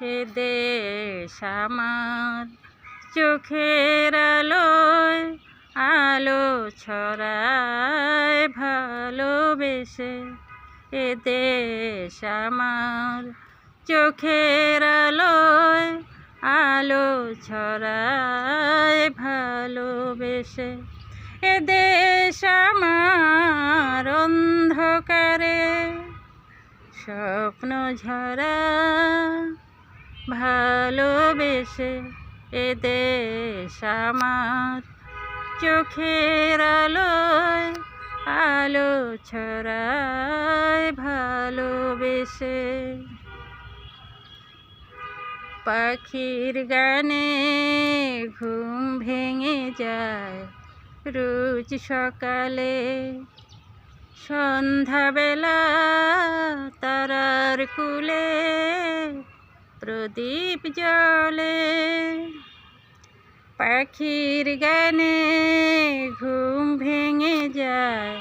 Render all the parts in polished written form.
এ দেশ আমার চোখের আলোয় আলো ছড়ায় ভালোবেসে। এ দেশ আমার চোখের আলোয় আলো ছড়ায় ভালোবেসে। এ দেশ আমার অন্ধকারে স্বপ্ন ঝরা ভালোবেসে। এ দেশ আমার চোখের আলোয় আলো ছড়ায় ভালোবেসে। পাখির গানে ঘুম ভেঙে যায় রোজ সকালে, সন্ধ্যাবেলা তারার কুলে প্রদীপ জ্বলে। পাখির গানে ঘুম ভেঙে যায়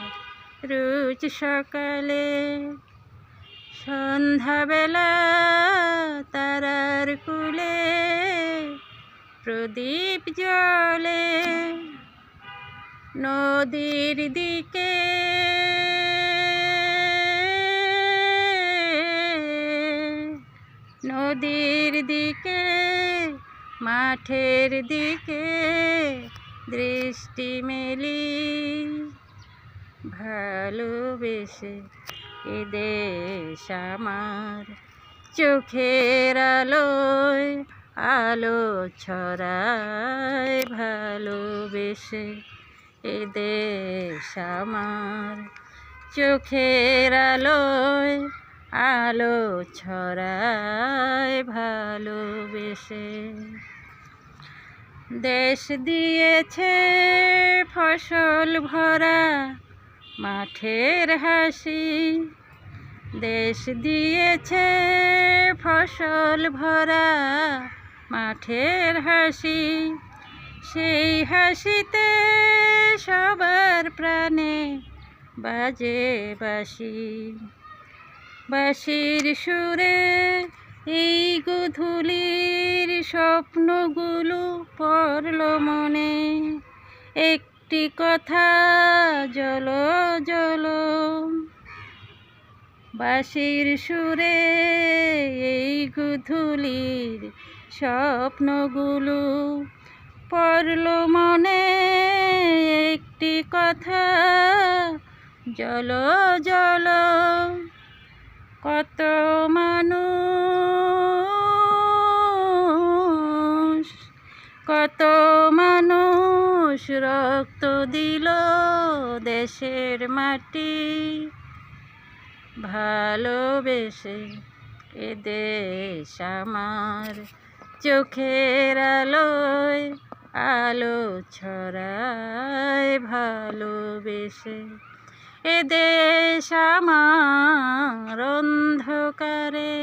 রোজ সকালে, সন্ধ্যাবেলা তারার কুলে প্রদীপ জ্বলে। নদীর দিকে নদীর দিকে মাঠের দিকে দৃষ্টি মেলি ভালোবেসে। এ দেশ আমার চোখের আলোয় আলো ছড়ায় ভালোবেসে। এ দেশ আমার চোখের আলোয় আলো ছড়ায় ভালোবেসে। দেশ দিয়েছে ফসল ভরা মাঠের হাসি, দেশ দিয়েছে ফসল ভরা মাঠের হাসি। সেই হাসিতে সবার প্রাণে বাজে বাঁশি, বাঁশির সুরে এই গোধূলির স্বপ্নগুলো পড়ল মনে। একটি কথা জল জল, বাঁশির সুরে এই গোধূলির স্বপ্নগুলো পড়ল মনে। একটি কথা জল জল, কত মানুষ কত মানুষ রক্ত দিল দেশের মাটি ভালোবেসে। এ দেশ আমার চোখের আলোয় আলো ছড়ায় ভালোবেসে। এ দেশ আমার অন্ধকারে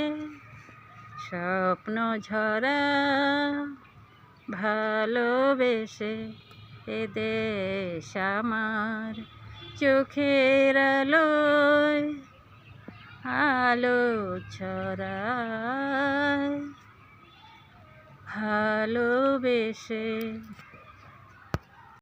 স্বপ্ন ঝরা ভালোবেসে। এ দেশ আমার চোখের আলোয় আলো ছড়ায় ভালোবেসে।